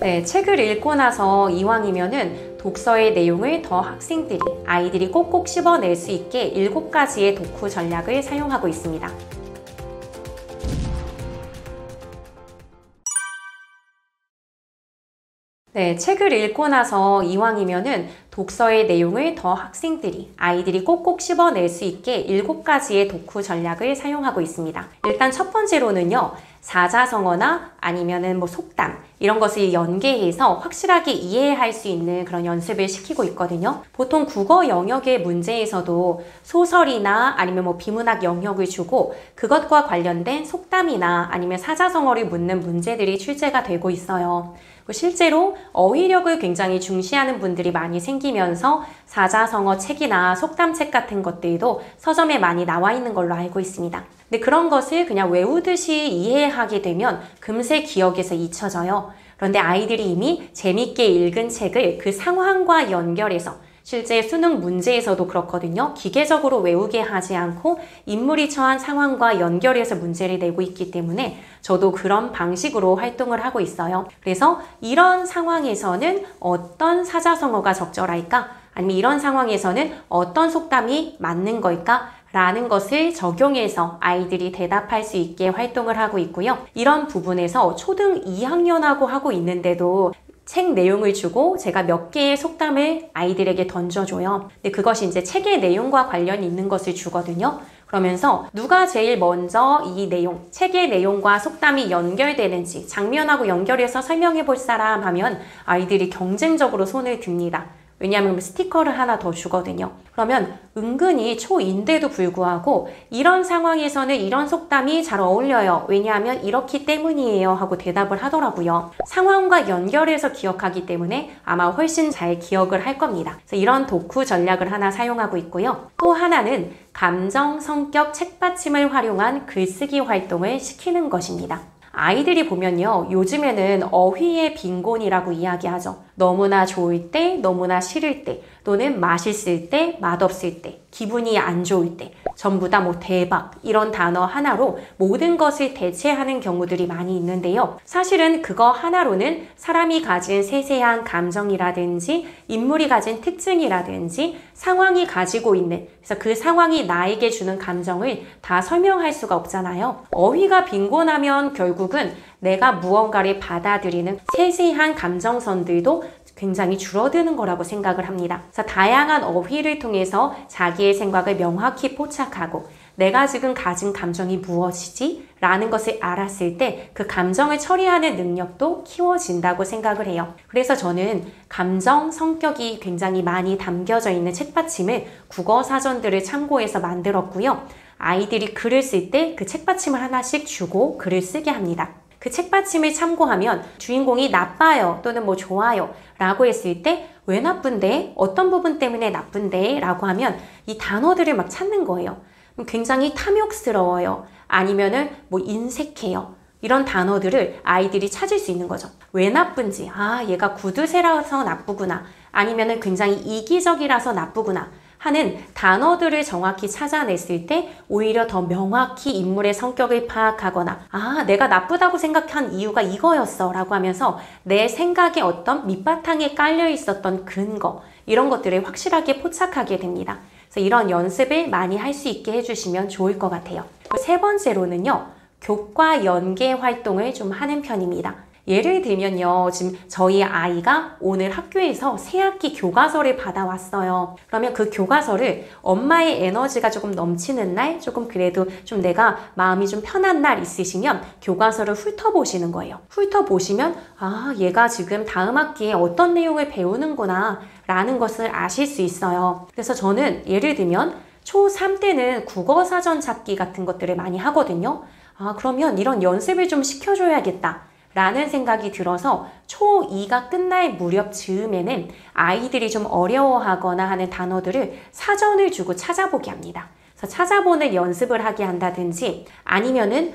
네, 책을 읽고 나서 이왕이면은 독서의 내용을 더 아이들이 꼭꼭 씹어낼 수 있게 7가지의 독후 전략을 사용하고 있습니다. 네, 책을 읽고 나서 이왕이면은 독서의 내용을 더 아이들이 꼭꼭 씹어낼 수 있게 7가지의 독후 전략을 사용하고 있습니다. 일단 첫 번째로는요, 사자성어나 아니면은 속담 이런 것을 연계해서 확실하게 이해할 수 있는 그런 연습을 시키고 있거든요. 보통 국어 영역의 문제에서도 소설이나 아니면 비문학 영역을 주고 그것과 관련된 속담이나 아니면 사자성어를 묻는 문제들이 출제가 되고 있어요. 실제로 어휘력을 굉장히 중시하는 분들이 많이 생기면서 사자성어 책이나 속담책 같은 것들도 서점에 많이 나와 있는 걸로 알고 있습니다. 근데 그런 것을 그냥 외우듯이 이해하게 되면 금세 기억에서 잊혀져요. 그런데 아이들이 이미 재밌게 읽은 책을 그 상황과 연결해서 실제 수능 문제에서도 그렇거든요. 기계적으로 외우게 하지 않고 인물이 처한 상황과 연결해서 문제를 내고 있기 때문에 저도 그런 방식으로 활동을 하고 있어요. 그래서 이런 상황에서는 어떤 사자성어가 적절할까? 아니면 이런 상황에서는 어떤 속담이 맞는 걸까? 라는 것을 적용해서 아이들이 대답할 수 있게 활동을 하고 있고요. 이런 부분에서 초등 2학년하고 하고 있는데도 책 내용을 주고 제가 몇 개의 속담을 아이들에게 던져줘요. 근데 그것이 이제 책의 내용과 관련이 있는 것을 주거든요. 그러면서 누가 제일 먼저 이 내용, 책의 내용과 속담이 연결되는지 장면하고 연결해서 설명해 볼 사람 하면 아이들이 경쟁적으로 손을 듭니다. 왜냐하면 스티커를 하나 더 주거든요. 그러면 은근히 초인데도 불구하고 이런 상황에서는 이런 속담이 잘 어울려요. 왜냐하면 이렇기 때문이에요 하고 대답을 하더라고요. 상황과 연결해서 기억하기 때문에 아마 훨씬 잘 기억을 할 겁니다. 그래서 이런 독후 전략을 하나 사용하고 있고요. 또 하나는 감정, 성격, 책받침을 활용한 글쓰기 활동을 시키는 것입니다. 아이들이 보면요, 요즘에는 어휘의 빈곤이라고 이야기하죠. 너무나 좋을 때, 너무나 싫을 때, 또는 맛있을 때, 맛없을 때, 기분이 안 좋을 때, 전부 다 대박 이런 단어 하나로 모든 것을 대체하는 경우들이 많이 있는데요. 사실은 그거 하나로는 사람이 가진 세세한 감정이라든지 인물이 가진 특징이라든지 상황이 가지고 있는, 그래서 그 상황이 나에게 주는 감정을 다 설명할 수가 없잖아요. 어휘가 빈곤하면 결국은 내가 무언가를 받아들이는 세세한 감정선들도 굉장히 줄어드는 거라고 생각을 합니다. 그래서 다양한 어휘를 통해서 자기의 생각을 명확히 포착하고 내가 지금 가진 감정이 무엇이지? 라는 것을 알았을 때 그 감정을 처리하는 능력도 키워진다고 생각을 해요. 그래서 저는 감정, 성격이 굉장히 많이 담겨져 있는 책받침을 국어 사전들을 참고해서 만들었고요. 아이들이 글을 쓸 때 그 책받침을 하나씩 주고 글을 쓰게 합니다. 그 책받침을 참고하면 주인공이 나빠요 또는 좋아요 라고 했을 때 왜 나쁜데? 어떤 부분 때문에 나쁜데? 라고 하면 이 단어들을 막 찾는 거예요. 굉장히 탐욕스러워요. 아니면은 인색해요. 이런 단어들을 아이들이 찾을 수 있는 거죠. 왜 나쁜지, 얘가 구두쇠라서 나쁘구나. 아니면은 굉장히 이기적이라서 나쁘구나. 하는 단어들을 정확히 찾아냈을 때 오히려 더 명확히 인물의 성격을 파악하거나 내가 나쁘다고 생각한 이유가 이거였어 라고 하면서 내 생각에 어떤 밑바탕에 깔려 있었던 근거 이런 것들을 확실하게 포착하게 됩니다. 그래서 이런 연습을 많이 할 수 있게 해주시면 좋을 것 같아요. 세 번째로는요, 교과 연계 활동을 좀 하는 편입니다. 예를 들면요, 지금 저희 아이가 오늘 학교에서 새학기 교과서를 받아왔어요. 그러면 그 교과서를 엄마의 에너지가 조금 넘치는 날, 조금 그래도 좀 내가 마음이 좀 편한 날 있으시면 교과서를 훑어보시는 거예요. 훑어보시면 얘가 지금 다음 학기에 어떤 내용을 배우는구나 라는 것을 아실 수 있어요. 그래서 저는 예를 들면 초3 때는 국어사전 찾기 같은 것들을 많이 하거든요. 그러면 이런 연습을 좀 시켜줘야겠다 라는 생각이 들어서 초2가 끝날 무렵 즈음에는 아이들이 좀 어려워하거나 하는 단어들을 사전을 주고 찾아보게 합니다. 그래서 찾아보는 연습을 하게 한다든지 아니면은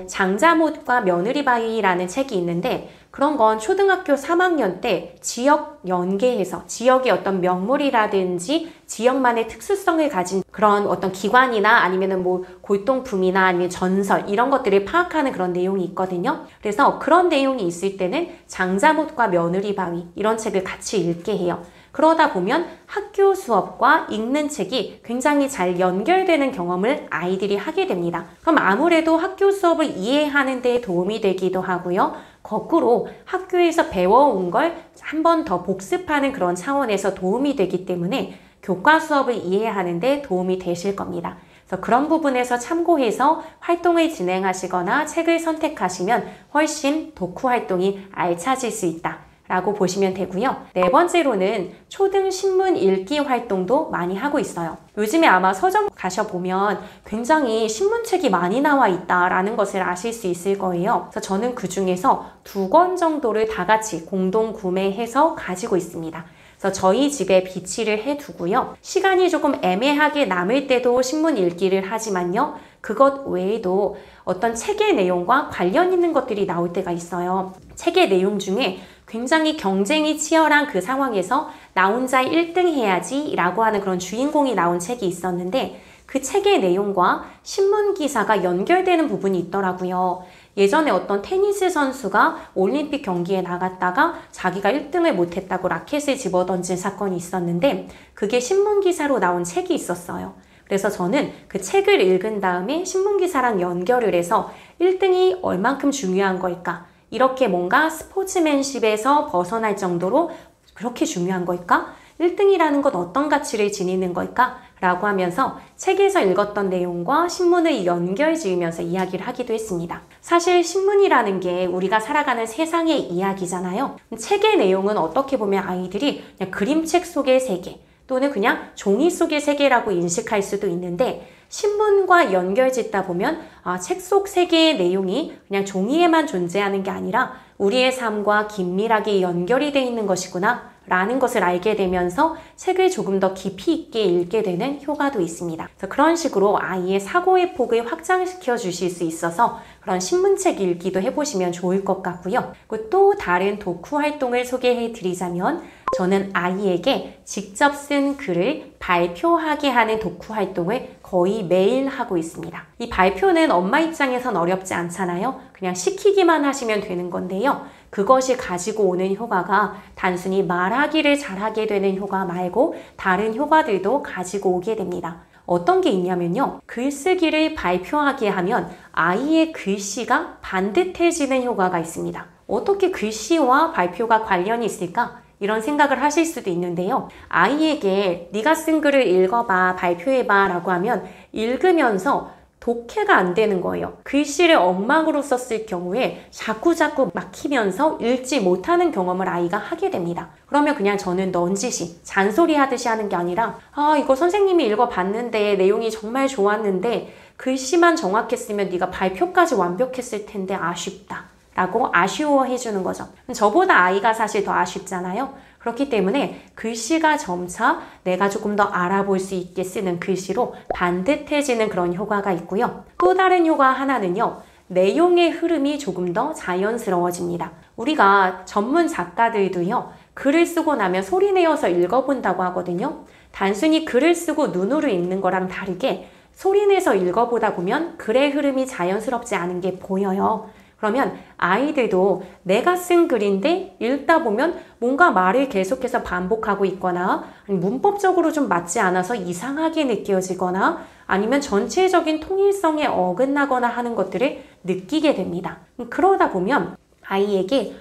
장자못과 며느리바위라는 책이 있는데 그런 건 초등학교 3학년 때 지역 연계해서 지역의 어떤 명물이라든지 지역만의 특수성을 가진 그런 어떤 기관이나 아니면은 뭐 골동품이나 아니면 전설 이런 것들을 파악하는 그런 내용이 있거든요. 그래서 그런 내용이 있을 때는 장자못과 며느리 바위 이런 책을 같이 읽게 해요. 그러다 보면 학교 수업과 읽는 책이 굉장히 잘 연결되는 경험을 아이들이 하게 됩니다. 그럼 아무래도 학교 수업을 이해하는 데 도움이 되기도 하고요. 거꾸로 학교에서 배워온 걸 한 번 더 복습하는 그런 차원에서 도움이 되기 때문에 교과 수업을 이해하는 데 도움이 되실 겁니다. 그래서 그런 부분에서 참고해서 활동을 진행하시거나 책을 선택하시면 훨씬 독후 활동이 알차질 수 있다 라고 보시면 되고요. 네 번째로는 초등 신문 읽기 활동도 많이 하고 있어요. 요즘에 아마 서점 가셔보면 굉장히 신문책이 많이 나와 있다라는 것을 아실 수 있을 거예요. 그래서 저는 그 중에서 2권 정도를 다 같이 공동 구매해서 가지고 있습니다. 그래서 저희 집에 비치를 해두고요. 시간이 조금 애매하게 남을 때도 신문 읽기를 하지만요. 그것 외에도 어떤 책의 내용과 관련 있는 것들이 나올 때가 있어요. 책의 내용 중에 굉장히 경쟁이 치열한 그 상황에서 나 혼자 1등 해야지 라고 하는 그런 주인공이 나온 책이 있었는데 그 책의 내용과 신문 기사가 연결되는 부분이 있더라고요. 예전에 어떤 테니스 선수가 올림픽 경기에 나갔다가 자기가 1등을 못했다고 라켓을 집어던진 사건이 있었는데 그게 신문 기사로 나온 책이 있었어요. 그래서 저는 그 책을 읽은 다음에 신문 기사랑 연결을 해서 1등이 얼만큼 중요한 걸까? 이렇게 뭔가 스포츠맨십에서 벗어날 정도로 그렇게 중요한 걸까? 1등이라는 건 어떤 가치를 지니는 걸까? 라고 하면서 책에서 읽었던 내용과 신문을 연결 지으면서 이야기를 하기도 했습니다. 사실 신문이라는 게 우리가 살아가는 세상의 이야기잖아요. 책의 내용은 어떻게 보면 아이들이 그냥 그림책 속의 세계 또는 그냥 종이 속의 세계라고 인식할 수도 있는데 신문과 연결 짓다 보면 책 속 세계의 내용이 그냥 종이에만 존재하는 게 아니라 우리의 삶과 긴밀하게 연결이 되어 있는 것이구나 라는 것을 알게 되면서 책을 조금 더 깊이 있게 읽게 되는 효과도 있습니다. 그래서 그런 식으로 아이의 사고의 폭을 확장시켜 주실 수 있어서 그런 신문책 읽기도 해보시면 좋을 것 같고요. 그리고 또 다른 독후 활동을 소개해 드리자면 저는 아이에게 직접 쓴 글을 발표하게 하는 독후 활동을 거의 매일 하고 있습니다. 이 발표는 엄마 입장에선 어렵지 않잖아요. 그냥 시키기만 하시면 되는 건데요. 그것이 가지고 오는 효과가 단순히 말하기를 잘하게 되는 효과 말고 다른 효과들도 가지고 오게 됩니다. 어떤 게 있냐면요. 글쓰기를 발표하게 하면 아이의 글씨가 반듯해지는 효과가 있습니다. 어떻게 글씨와 발표가 관련이 있을까? 이런 생각을 하실 수도 있는데요. 아이에게 네가 쓴 글을 읽어봐, 발표해봐 라고 하면 읽으면서 독해가 안 되는 거예요. 글씨를 엉망으로 썼을 경우에 자꾸자꾸 막히면서 읽지 못하는 경험을 아이가 하게 됩니다. 그러면 그냥 저는 넌지시, 잔소리 하듯이 하는 게 아니라 이거 선생님이 읽어봤는데 내용이 정말 좋았는데 글씨만 정확했으면 네가 발표까지 완벽했을 텐데 아쉽다. 라고 아쉬워해 주는 거죠. 저보다 아이가 사실 더 아쉽잖아요. 그렇기 때문에 글씨가 점차 내가 조금 더 알아볼 수 있게 쓰는 글씨로 반듯해지는 그런 효과가 있고요. 또 다른 효과 하나는요. 내용의 흐름이 조금 더 자연스러워집니다. 우리가 전문 작가들도요. 글을 쓰고 나면 소리내어서 읽어본다고 하거든요. 단순히 글을 쓰고 눈으로 읽는 거랑 다르게 소리내서 읽어보다 보면 글의 흐름이 자연스럽지 않은 게 보여요. 그러면 아이들도 내가 쓴 글인데 읽다 보면 뭔가 말을 계속해서 반복하고 있거나 문법적으로 좀 맞지 않아서 이상하게 느껴지거나 아니면 전체적인 통일성에 어긋나거나 하는 것들을 느끼게 됩니다. 그러다 보면 아이에게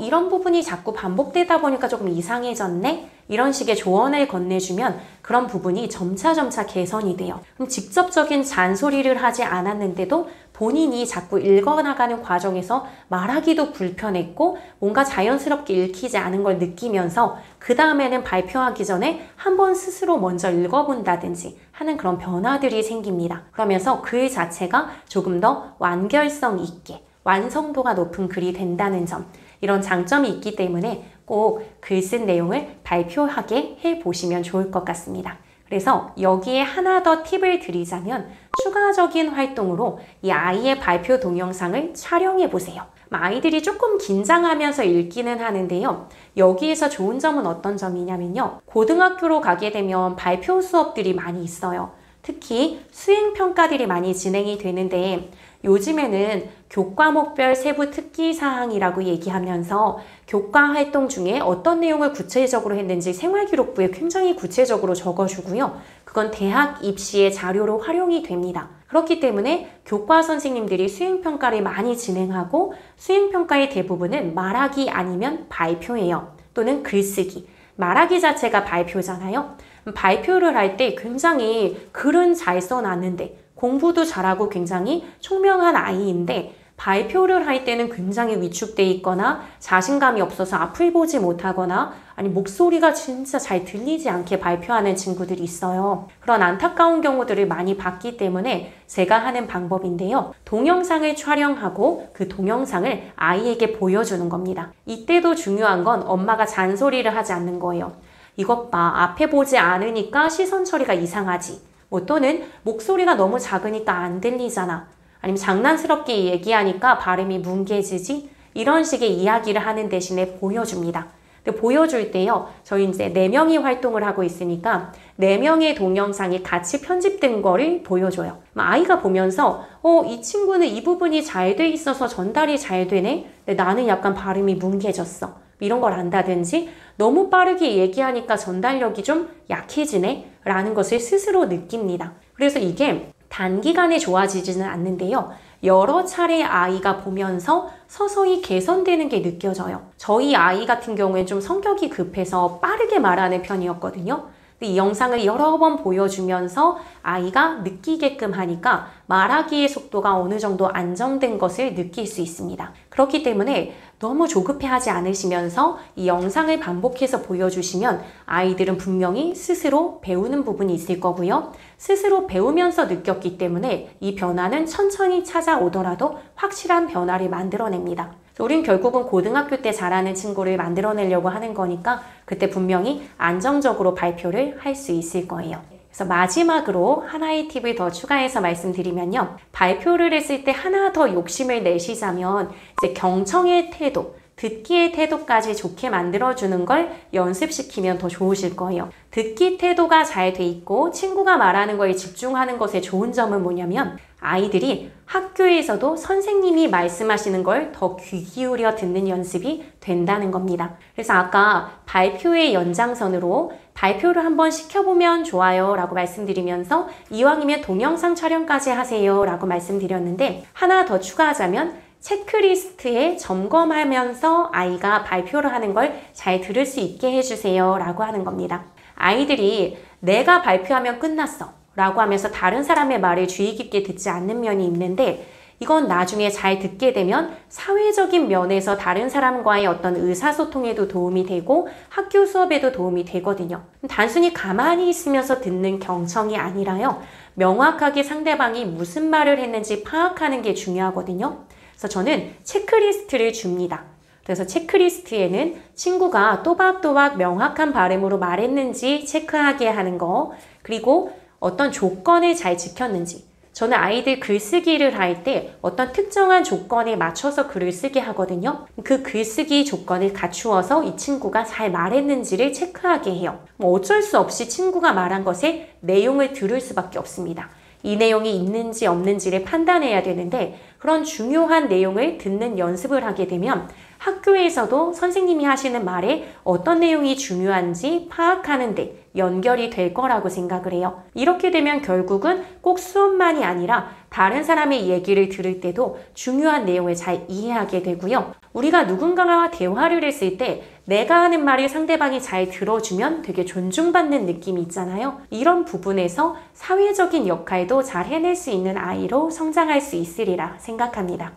이런 부분이 자꾸 반복되다 보니까 조금 이상해졌네? 이런 식의 조언을 건네주면 그런 부분이 점차 개선이 돼요. 그럼 직접적인 잔소리를 하지 않았는데도 본인이 자꾸 읽어나가는 과정에서 말하기도 불편했고 뭔가 자연스럽게 읽히지 않은 걸 느끼면서 그 다음에는 발표하기 전에 한번 스스로 먼저 읽어본다든지 하는 그런 변화들이 생깁니다. 그러면서 글 자체가 조금 더 완결성 있게 완성도가 높은 글이 된다는 점, 이런 장점이 있기 때문에 꼭 글 쓴 내용을 발표하게 해보시면 좋을 것 같습니다. 그래서 여기에 하나 더 팁을 드리자면 추가적인 활동으로 이 아이의 발표 동영상을 촬영해 보세요. 아이들이 조금 긴장하면서 읽기는 하는데요. 여기에서 좋은 점은 어떤 점이냐면요. 고등학교로 가게 되면 발표 수업들이 많이 있어요. 특히 수행평가들이 많이 진행이 되는데 요즘에는 교과목별 세부 특기사항이라고 얘기하면서 교과 활동 중에 어떤 내용을 구체적으로 했는지 생활기록부에 굉장히 구체적으로 적어주고요. 그건 대학 입시의 자료로 활용이 됩니다. 그렇기 때문에 교과 선생님들이 수행평가를 많이 진행하고 수행평가의 대부분은 말하기 아니면 발표예요. 또는 글쓰기. 말하기 자체가 발표잖아요. 발표를 할 때 굉장히 글은 잘 써놨는데 공부도 잘하고 굉장히 총명한 아이인데 발표를 할 때는 굉장히 위축돼 있거나 자신감이 없어서 앞을 보지 못하거나 아니 목소리가 진짜 잘 들리지 않게 발표하는 친구들이 있어요. 그런 안타까운 경우들을 많이 봤기 때문에 제가 하는 방법인데요. 동영상을 촬영하고 그 동영상을 아이에게 보여주는 겁니다. 이때도 중요한 건 엄마가 잔소리를 하지 않는 거예요. 이것 봐, 앞에 보지 않으니까 시선 처리가 이상하지. 또는 목소리가 너무 작으니까 안 들리잖아. 아니면 장난스럽게 얘기하니까 발음이 뭉개지지? 이런 식의 이야기를 하는 대신에 보여줍니다. 근데 보여줄 때요. 저희 이제 4명이 활동을 하고 있으니까 4명의 동영상이 같이 편집된 거를 보여줘요. 아이가 보면서 이 친구는 이 부분이 잘 돼 있어서 전달이 잘 되네? 근데 나는 약간 발음이 뭉개졌어. 이런 걸 안다든지 너무 빠르게 얘기하니까 전달력이 좀 약해지네? 라는 것을 스스로 느낍니다. 그래서 이게 단기간에 좋아지지는 않는데요. 여러 차례 아이가 보면서 서서히 개선되는 게 느껴져요. 저희 아이 같은 경우엔 좀 성격이 급해서 빠르게 말하는 편이었거든요. 근데 이 영상을 여러 번 보여주면서 아이가 느끼게끔 하니까 말하기의 속도가 어느 정도 안정된 것을 느낄 수 있습니다. 그렇기 때문에 너무 조급해하지 않으시면서 이 영상을 반복해서 보여주시면 아이들은 분명히 스스로 배우는 부분이 있을 거고요. 스스로 배우면서 느꼈기 때문에 이 변화는 천천히 찾아오더라도 확실한 변화를 만들어냅니다. 우린 결국은 고등학교 때 잘하는 친구를 만들어내려고 하는 거니까 그때 분명히 안정적으로 발표를 할 수 있을 거예요. 그래서 마지막으로 하나의 팁을 더 추가해서 말씀드리면요. 발표를 했을 때 하나 더 욕심을 내시자면 이제 경청의 태도, 듣기의 태도까지 좋게 만들어주는 걸 연습시키면 더 좋으실 거예요. 듣기 태도가 잘 돼 있고 친구가 말하는 거에 집중하는 것의 좋은 점은 뭐냐면 아이들이 학교에서도 선생님이 말씀하시는 걸 더 귀 기울여 듣는 연습이 된다는 겁니다. 그래서 아까 발표의 연장선으로 발표를 한번 시켜보면 좋아요 라고 말씀드리면서 이왕이면 동영상 촬영까지 하세요 라고 말씀드렸는데 하나 더 추가하자면 체크리스트에 점검하면서 아이가 발표를 하는 걸 잘 들을 수 있게 해주세요 라고 하는 겁니다. 아이들이 내가 발표하면 끝났어 라고 하면서 다른 사람의 말을 주의 깊게 듣지 않는 면이 있는데 이건 나중에 잘 듣게 되면 사회적인 면에서 다른 사람과의 어떤 의사소통에도 도움이 되고 학교 수업에도 도움이 되거든요. 단순히 가만히 있으면서 듣는 경청이 아니라요. 명확하게 상대방이 무슨 말을 했는지 파악하는 게 중요하거든요. 그래서 저는 체크리스트를 줍니다. 그래서 체크리스트에는 친구가 또박또박 명확한 발음으로 말했는지 체크하게 하는 거, 그리고 어떤 조건을 잘 지켰는지. 저는 아이들 글쓰기를 할 때 어떤 특정한 조건에 맞춰서 글을 쓰게 하거든요. 그 글쓰기 조건을 갖추어서 이 친구가 잘 말했는지를 체크하게 해요. 어쩔 수 없이 친구가 말한 것의 내용을 들을 수밖에 없습니다. 이 내용이 있는지 없는지를 판단해야 되는데 그런 중요한 내용을 듣는 연습을 하게 되면 학교에서도 선생님이 하시는 말에 어떤 내용이 중요한지 파악하는 데 연결이 될 거라고 생각을 해요. 이렇게 되면 결국은 꼭 수업만이 아니라 다른 사람의 얘기를 들을 때도 중요한 내용을 잘 이해하게 되고요. 우리가 누군가와 대화를 했을 때 내가 하는 말을 상대방이 잘 들어주면 되게 존중받는 느낌이 있잖아요. 이런 부분에서 사회적인 역할도 잘 해낼 수 있는 아이로 성장할 수 있으리라 생각합니다.